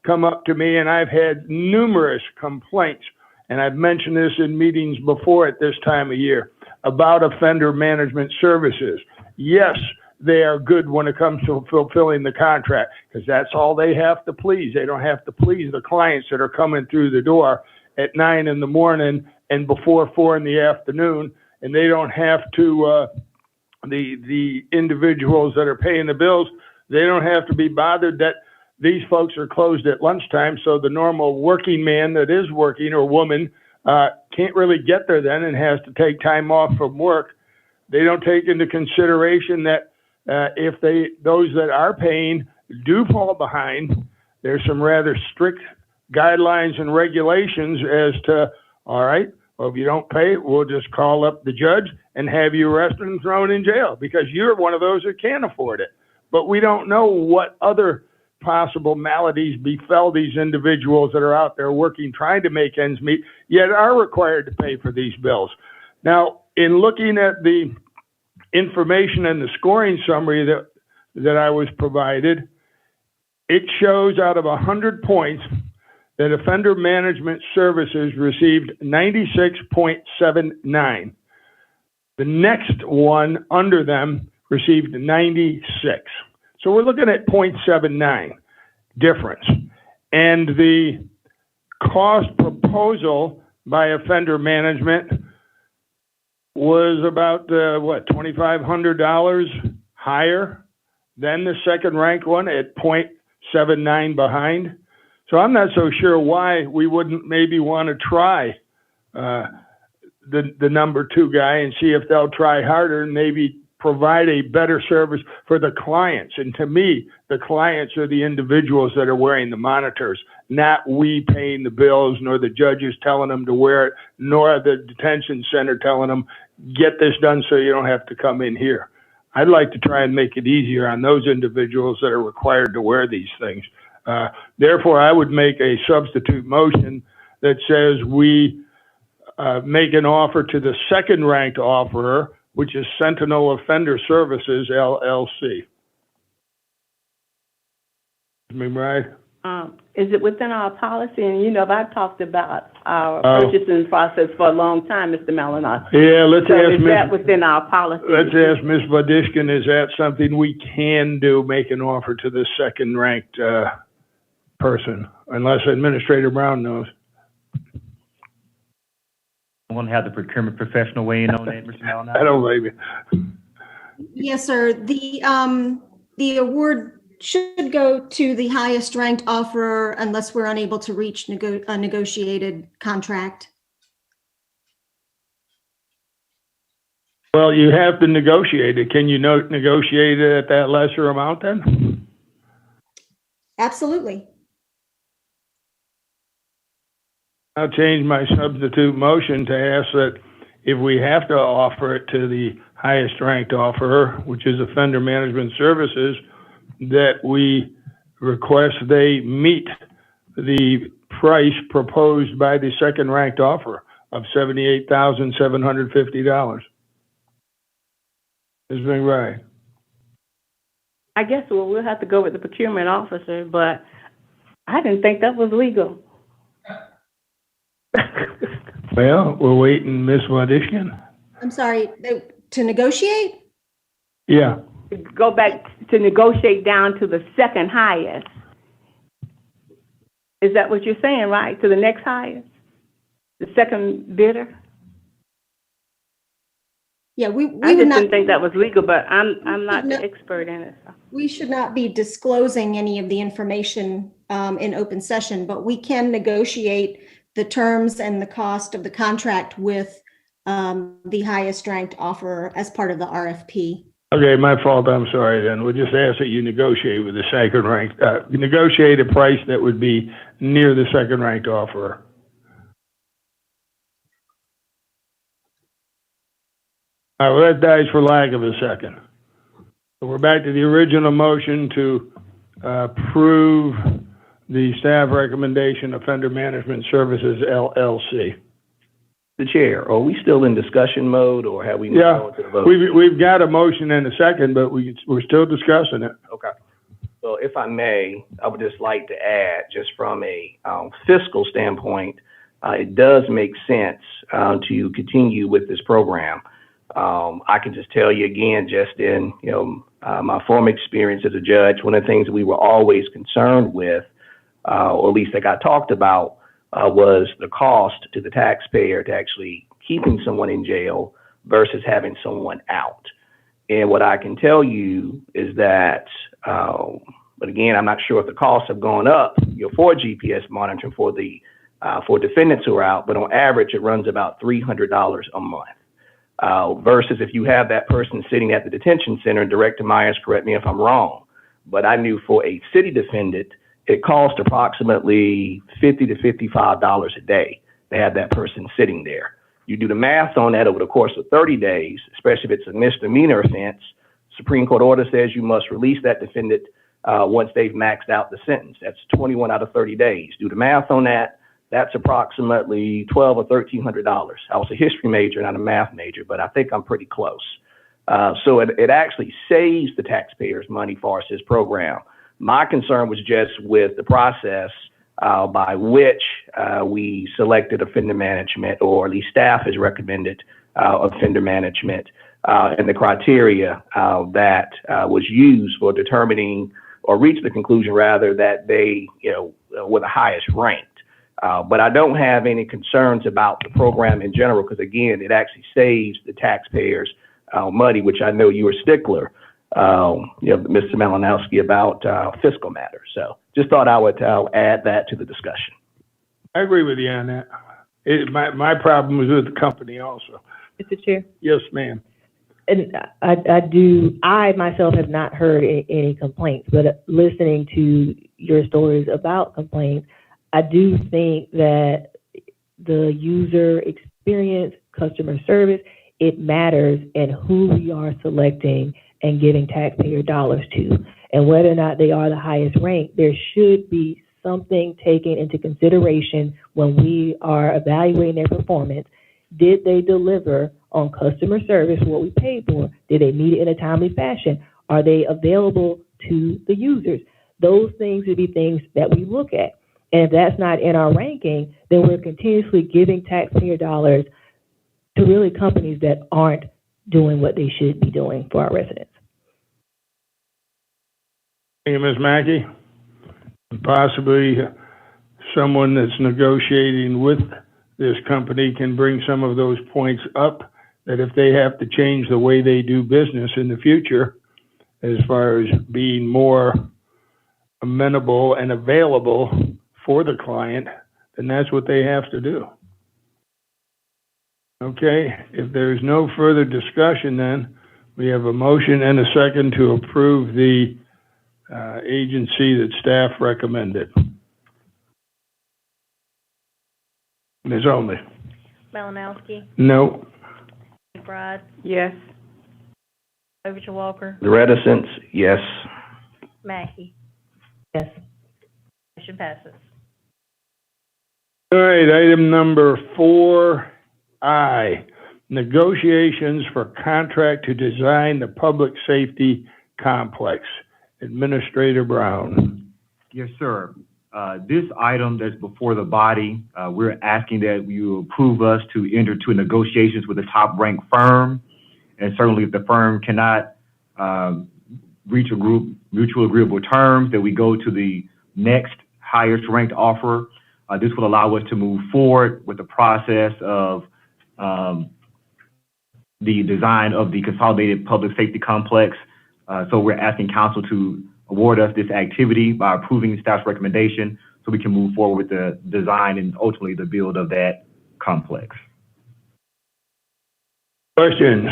come up to me, and I've had numerous complaints, and I've mentioned this in meetings before at this time of year, about offender management services. Yes, they are good when it comes to fulfilling the contract, because that's all they have to please. They don't have to please the clients that are coming through the door at 9 in the morning and before 4 in the afternoon, and they don't have to, the individuals that are paying the bills, they don't have to be bothered that these folks are closed at lunchtime, so the normal working man that is working or woman can't really get there then and has to take time off from work. They don't take into consideration that if those that are paying do fall behind, there's some rather strict guidelines and regulations as to, all right, well, if you don't pay, we'll just call up the judge and have you arrested and thrown in jail because you're one of those that can't afford it. But we don't know what other possible maladies befell these individuals that are out there working, trying to make ends meet, yet are required to pay for these bills. Now, in looking at the information and the scoring summary that I was provided, it shows out of 100 points that Offender Management Services received 96.79. The next one under them received 96. So we're looking at 0.79 difference. And the cost proposal by Offender Management was about, $2,500 higher than the second ranked one at 0.79 behind. So I'm not so sure why we wouldn't maybe want to try the number 2 guy and see if they'll try harder and maybe provide a better service for the clients. And to me, the clients are the individuals that are wearing the monitors, not we paying the bills, nor the judges telling them to wear it, nor the detention center telling them, get this done so you don't have to come in here. I'd like to try and make it easier on those individuals that are required to wear these things. Therefore, I would make a substitute motion that says we make an offer to the second ranked offerer, which is Sentinel Offender Services, LLC. McBride? Is it within our policy? And I've talked about our purchasing process for a long time, Mr. Malinas. Yeah, let's ask Is that within our policy? Let's ask Ms. Vadishkin, is that something we can do, make an offer to the second ranked person, unless Administrator Brown knows? I want to have the procurement professional weigh in on that, Mr. Malinas. I don't blame you. Yes, sir. The award should go to the highest ranked offerer unless we're unable to reach a negotiated contract. Well, you have to negotiate it. Can you negotiate it at that lesser amount then? Absolutely. I'll change my substitute motion to ask that if we have to offer it to the highest ranked offerer, which is Offender Management Services, that we request they meet the price proposed by the second ranked offer of $78,750. Ms. McBride. I guess we'll have to go with the procurement officer, but I didn't think that was legal. Well, we're waiting, Ms. Wadishkin. I'm sorry, to negotiate? Yeah. Go back to negotiate down to the second highest. Is that what you're saying, right? To the next highest? The second bidder? Yeah, we I would just not. didn't think that was legal, but I'm not the expert in it. So. We should not be disclosing any of the information in open session, but we can negotiate the terms and the cost of the contract with the highest ranked offerer as part of the RFP. Okay, my fault, I'm sorry then. We'll just ask that you negotiate with the second ranked, negotiate a price that would be near the second ranked offerer. All right, well, that dies for lack of a second. So we're back to the original motion to approve the staff recommendation, Offender Management Services, LLC. The chair, are we still in discussion mode or have we moved Yeah, on to the vote? we've got a motion and a second, but we're still discussing it. Okay. Well, if I may, I would just like to add, just from a fiscal standpoint, it does make sense to continue with this program. I can just tell you again, just in my former experience as a judge, one of the things that we were always concerned with, or at least that got talked about, was the cost to the taxpayer to actually keeping someone in jail versus having someone out. And what I can tell you is that, but again, I'm not sure if the costs have gone up for GPS monitoring for defendants who are out, but on average, it runs about $300 a month. Versus if you have that person sitting at the detention center, and Director Myers, correct me if I'm wrong, but I knew for a city defendant, it cost approximately $50 to $55 a day to have that person sitting there. You do the math on that over the course of 30 days, especially if it's a misdemeanor offense, Supreme Court order says you must release that defendant once they've maxed out the sentence. That's 21 out of 30 days. Do the math on that. That's approximately $1,200 or $1,300. I was a history major, not a math major, but I think I'm pretty close. So it actually saves the taxpayers money for this program. My concern was just with the process by which we selected offender management, or at least staff has recommended offender management, and the criteria that was used for determining, or reach the conclusion rather, that they were the highest ranked. But I don't have any concerns about the program in general, because again, it actually saves the taxpayers money, which I know you're a stickler, Mr. Malinowski, about fiscal matters. So just thought I would add that to the discussion. I agree with you on that. My problem was with the company also. Mr. Chair? Yes, ma'am. And I myself have not heard any complaints, but listening to your stories about complaints, I do think that the user experience, customer service, it matters in who we are selecting and giving taxpayer dollars to. And whether or not they are the highest ranked, there should be something taken into consideration when we are evaluating their performance. Did they deliver on customer service, what we paid for? Did they meet it in a timely fashion? Are they available to the users? Those things would be things that we look at. And if that's not in our ranking, then we're continuously giving taxpayer dollars to really companies that aren't doing what they should be doing for our residents. Thank you, Ms. Mackey. Possibly someone that's negotiating with this company can bring some of those points up, that if they have to change the way they do business in the future, as far as being more amenable and available for the client, then that's what they have to do. Okay, if there's no further discussion, then we have a motion and a second to approve the agency that staff recommended. Ms. Only. Malinowski, No. McBride, Yes. Overton Walker, The reticence, yes. Mackey. Yes. Motion passes. All right, item number 4I, negotiations for contract to design the public safety complex. Administrator Brown. Yes, sir. This item that's before the body, we're asking that you approve us to enter into negotiations with a top-ranked firm. And certainly if the firm cannot reach a mutual agreeable terms, that we go to the next highest ranked offer. This will allow us to move forward with the process of the design of the consolidated public safety complex. So we're asking council to award us this activity by approving staff's recommendation so we can move forward with the design and ultimately the build of that complex. Questions?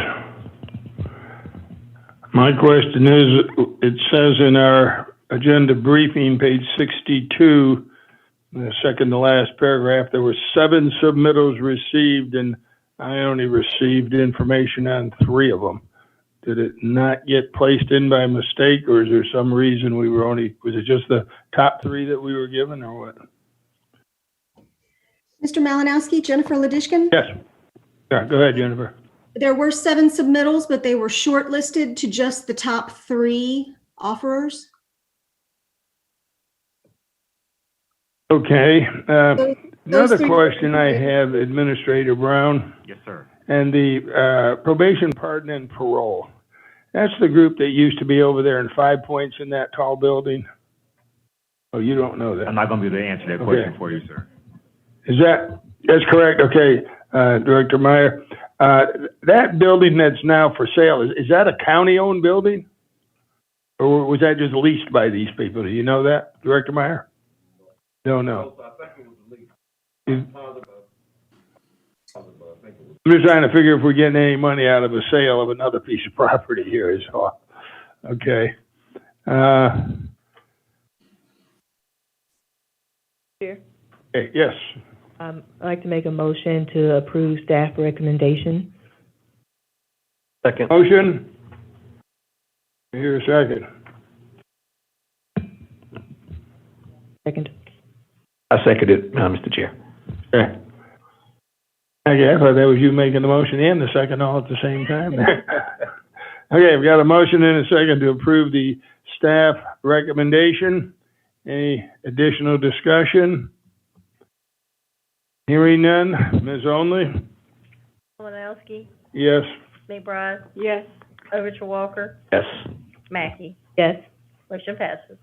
My question is, it says in our agenda briefing, page 62, the second to last paragraph, there were 7 submittals received, and I only received information on 3 of them. Did it not get placed in by mistake, or is there some reason we were only, was it just the top 3 that we were given, or what? Mr. Malinowski, Jennifer Ladishkin? Yes. Yeah, go ahead, Jennifer. There were 7 submittals, but they were shortlisted to just the top 3 offerers. Okay. Those Another 3 question I have, Administrator Brown, Yes, sir. and the probation, pardon, and parole. That's the group that used to be over there in 5 Points in that tall building? Oh, you don't know that? I'm not going to be able to answer that question for you, sir. That's correct? Okay, Director Meyer. That building that's now for sale, is that a county-owned building? Or was that just leased by these people? Do you know that, Director Meyer? Don't know. I'm just trying to figure if we're getting any money out of a sale of another piece of property here is all. Okay. Chair? Okay, yes. I'd like to make a motion to approve staff recommendation. Second. Motion? Here a second. Second. I second it, Mr. Chair. Okay. Okay, I thought that was you making the motion and the second all at the same time. Okay, we've got a motion and a second to approve the staff recommendation. Any additional discussion? Hearing none. Ms. Only? Malinowski, Yes. McBride, Yes. Overture Walker, Yes. Mackey. Yes. Motion passes.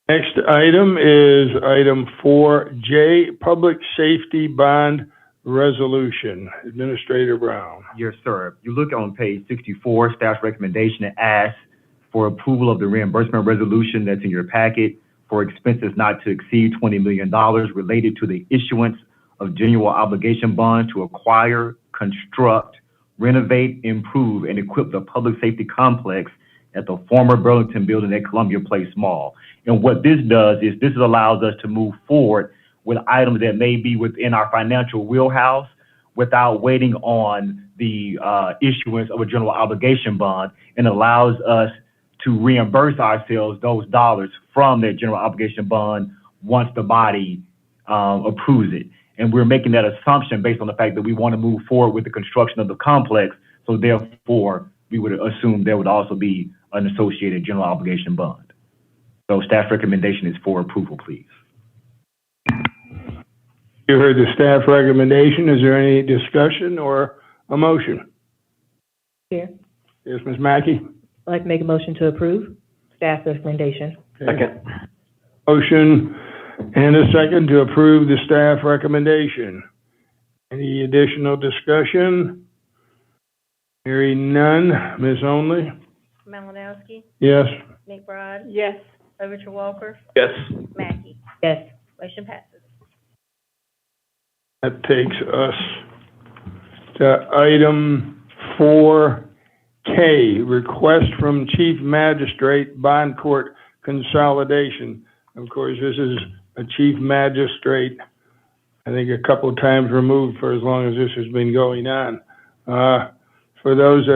Next item is item 4J, Public Safety Bond Resolution. Administrator Brown. Yes, sir. You look on page 64, staff's recommendation asks for approval of the reimbursement resolution that's in your packet for expenses not to exceed $20 million related to the issuance of general obligation bonds to acquire, construct, renovate, improve, and equip the public safety complex at the former Burlington building at Columbia Place Mall. And what this does is this allows us to move forward with items that may be within our financial wheelhouse without waiting on the issuance of a general obligation bond, and allows us to reimburse ourselves those dollars from that general obligation bond once the body approves it. And we're making that assumption based on the fact that we want to move forward with the construction of the complex. So therefore, we would assume there would also be an associated general obligation bond. So staff recommendation is for approval, please. You heard the staff recommendation. Is there any discussion or a motion? Chair? Yes, Ms. Mackey? I'd like to make a motion to approve staff recommendation. Second. Motion and a second to approve the staff recommendation. Any additional discussion? Hearing none. Ms. Only? Malinowski, Yes. McBride, Yes. Overture Walker, Yes. Mackey. Yes. Motion passes. That takes us to item 4K, request from Chief Magistrate, Bond Court Consolidation. Of course, this is a Chief Magistrate, I think a couple of times removed for as long as this has been going on. For those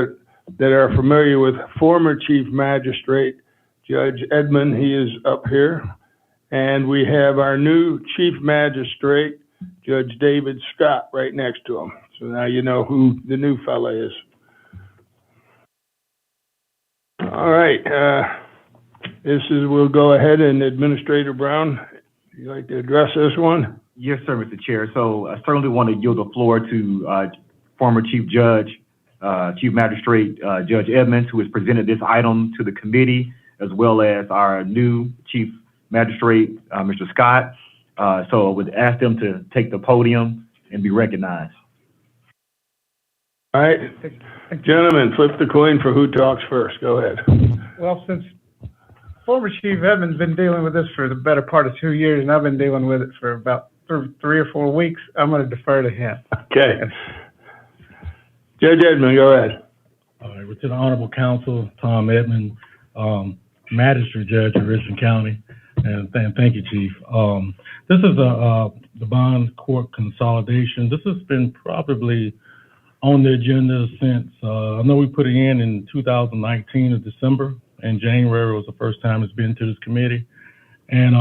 that are familiar with former Chief Magistrate, Judge Edmond, he is up here. And we have our new Chief Magistrate, Judge David Scott, right next to him. So now you know who the new fella is. All right. We'll go ahead and Administrator Brown, would you like to address this one? Yes, sir, Mr. Chair. So I certainly want to yield the floor to former Chief Magistrate Judge Edmonds, who has presented this item to the committee, as well as our new Chief Magistrate, Mr. Scott. So I would ask them to take the podium and be recognized. All right. Gentlemen, flip the coin for who talks first. Go ahead. Well, since former Chief Edmonds been dealing with this for the better part of 2 years, and I've been dealing with it for about 3 or 4 weeks. I'm going to defer to him. Okay. Judge Edmond, go ahead. All right, to the Honorable Counsel, Tom Edmond, Magistrate Judge of Richland County, and thank you, Chief. This is the bond court consolidation. This has been probably on the agenda since, I know we put it in 2019 of December, and January was the first time it's been to this committee. And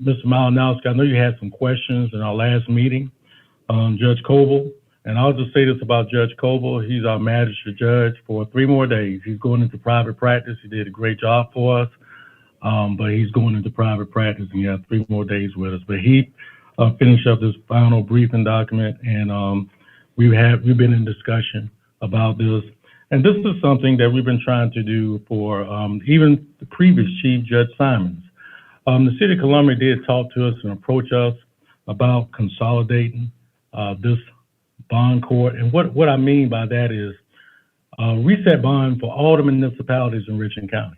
Mr. Malinowski, I know you had some questions in our last meeting, Judge Coble. And I'll just say this about Judge Coble. He's our magistrate judge for 3 more days. He's going into private practice. He did a great job for us, but he's going into private practice, and he has 3 more days with us. But he finished up this final briefing document, and we've been in discussion about this. And this is something that we've been trying to do for even the previous Chief Judge Simons. The City of Columbia did talk to us and approach us about consolidating this bond court. And what I mean by that is reset bond for all the municipalities in Richland County.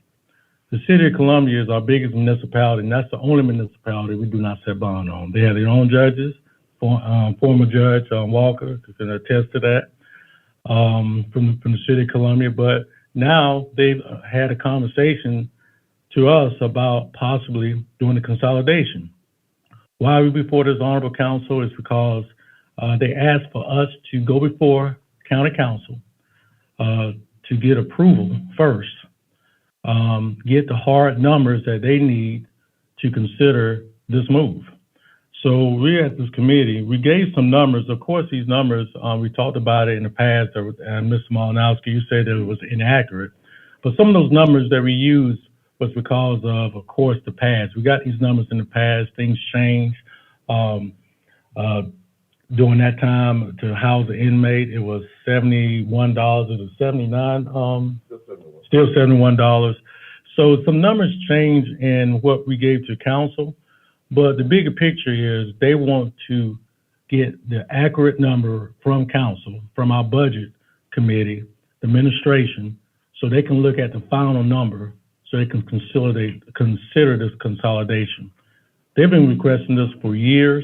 The City of Columbia is our biggest municipality, and that's the only municipality we do not set bond on. They have their own judges. Former Judge Walker can attest to that from the City of Columbia. But now they've had a conversation to us about possibly doing the consolidation. Why we before this Honorable Council is because they asked for us to go before County Council to get approval first, get the hard numbers that they need to consider this move. So we at this committee, we gave some numbers. Of course, these numbers, we talked about it in the past, and Mr. Malinowski, you said that it was inaccurate. But some of those numbers that we used was because of course, the past. We got these numbers in the past, things changed. During that time, to house an inmate, it was $71. It was $79, still $71. So some numbers changed in what we gave to council, but the bigger picture is they want to get the accurate number from council, from our budget committee, the administration, so they can look at the final number, so they can consider this consolidation. They've been requesting this for years.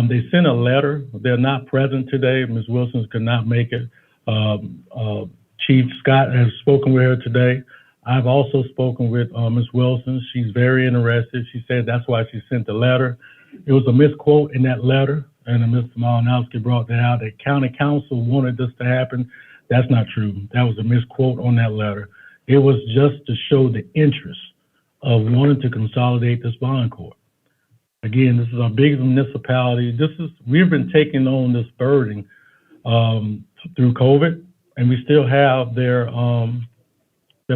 They sent a letter. They're not present today. Ms. Wilson could not make it. Chief Scott has spoken with her today. I've also spoken with Ms. Wilson. She's very interested. She said that's why she sent the letter. It was a misquote in that letter, and Mr. Malinowski brought that out, that County Council wanted this to happen. That's not true. That was a misquote on that letter. It was just to show the interest of wanting to consolidate this bond court. Again, this is our biggest municipality. We've been taking on this burden through COVID, and we still have their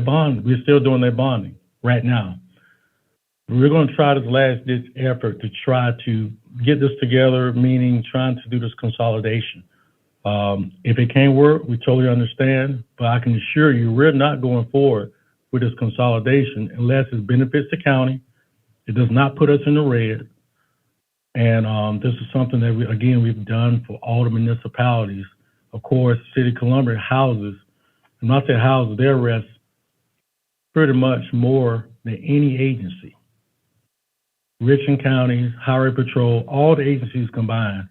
bond. We're still doing their bonding right now. We're going to try this last-ditch effort to try to get this together, meaning trying to do this consolidation. If it can't work, we totally understand, but I can assure you we're not going forward with this consolidation unless it benefits the county. It does not put us in the red. And this is something that we've done for all the municipalities. Of course, City of Columbia houses, and not that houses, they arrest pretty much more than any agency. Richland County, Highway Patrol, all the agencies combined,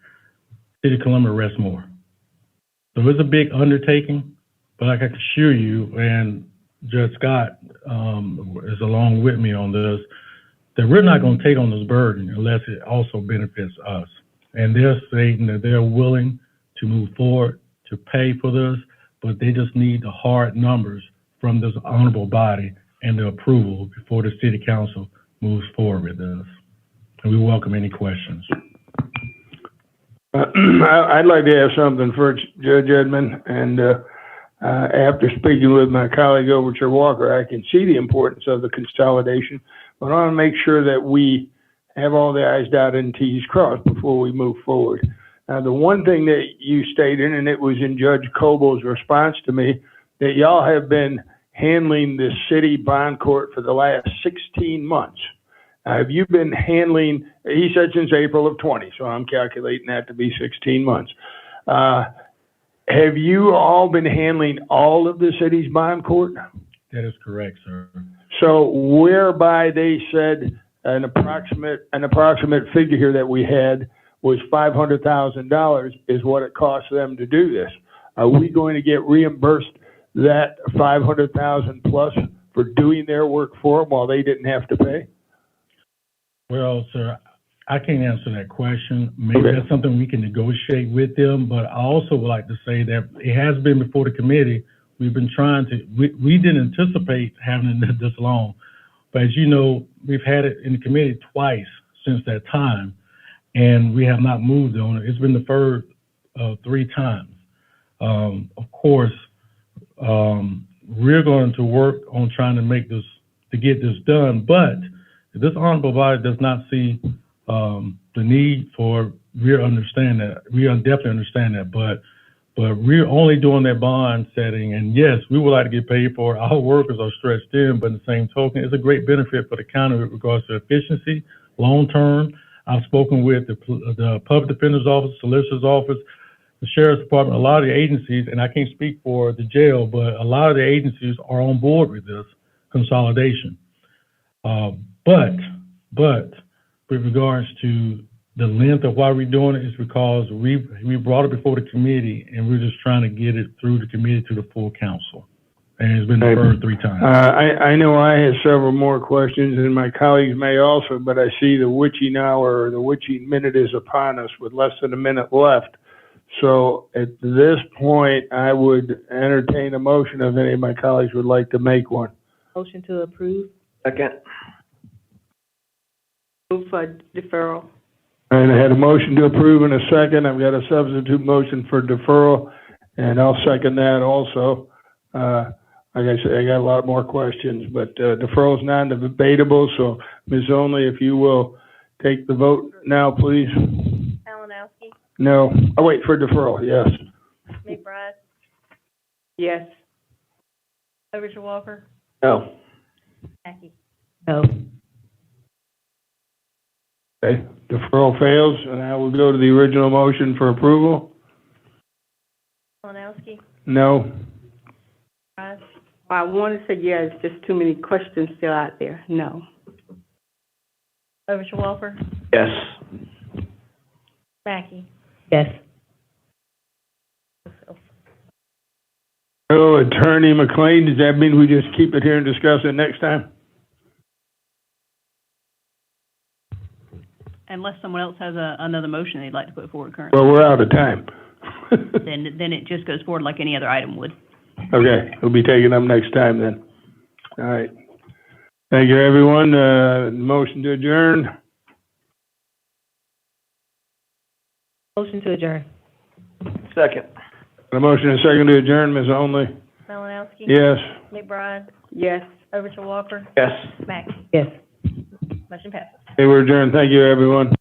City of Columbia arrests more. So it's a big undertaking, but I can assure you, and Judge Scott is along with me on this, that we're not going to take on this burden unless it also benefits us. And they're stating that they're willing to move forward to pay for this, but they just need the hard numbers from this honorable body and the approval before the City Council moves forward with this. And we welcome any questions. I'd like to have something for Judge Edmond, and after speaking with my colleague Overture Walker, I can see the importance of the consolidation, but I want to make sure that we have all the I's dotted and T's crossed before we move forward. Now, the one thing that you stated, and it was in Judge Coble's response to me, that y'all have been handling the city bond court for the last 16 months. Have you been handling, he said since April of 20, so I'm calculating that to be 16 months. Have you all been handling all of the city's bond court? That is correct, sir. So whereby they said an approximate figure here that we had was $500,000 is what it costs them to do this. Are we going to get reimbursed that 500,000 plus for doing their work for them while they didn't have to pay? Well, sir, I can't answer that question. Maybe Okay. that's something we can negotiate with them, but I also would like to say that it has been before the committee. We've been trying to, we didn't anticipate having it this long. But as you know, we've had it in the committee twice since that time, and we have not moved on it. It's been deferred 3 times. Of course, we're going to work on trying to make this, to get this done, but if this honorable body does not see the need for, we understand that. We definitely understand that, but we're only doing that bond setting, and yes, we would like to get paid for it. Our workers are stretched in, but in the same token, it's a great benefit for the county with regards to efficiency, long term. I've spoken with the public defender's office, solicitor's office, the sheriff's department, a lot of the agencies, and I can't speak for the jail, but a lot of the agencies are on board with this consolidation. But with regards to the length of why we're doing it is because we brought it before the committee and we're just trying to get it through the committee to the full council. And it's been deferred 3 times. I know I have several more questions, and my colleagues may also, but I see the witching hour or the witching minute is upon us with less than a minute left. So at this point, I would entertain a motion if any of my colleagues would like to make one. Motion to approve. Second. Move for deferral. And I had a motion to approve in a second. I've got a substitute motion for deferral, and I'll second that also. Like I said, I got a lot more questions, but deferral is non-debatable. So Ms. Only, if you will take the vote now, please. Malinowski, No. Oh, wait, for deferral, yes. McBride, Yes. Overshoe Walker, No. Mackey. No. Okay, deferral fails, and I will go to the original motion for approval. Malinowski, No. McBride, I want to say yes, just too many questions still out there. No. Overshoe Walker, Yes. Mackey. Yes. Oh, Attorney McLean, does that mean we just keep it here and discuss it next time? Unless someone else has another motion they'd like to put forward currently, Well, we're out of time. then it just goes forward like any other item would. Okay, we'll be taking them next time then. All right. Thank you, everyone. Motion to adjourn. Motion to adjourn. Second. A motion and a second to adjourn, Ms. Only. Malinowski. Yes. McBride, Yes. Overshoe Walker, Yes. Mackey. Yes. Motion passes. Okay, we're adjourned. Thank you, everyone.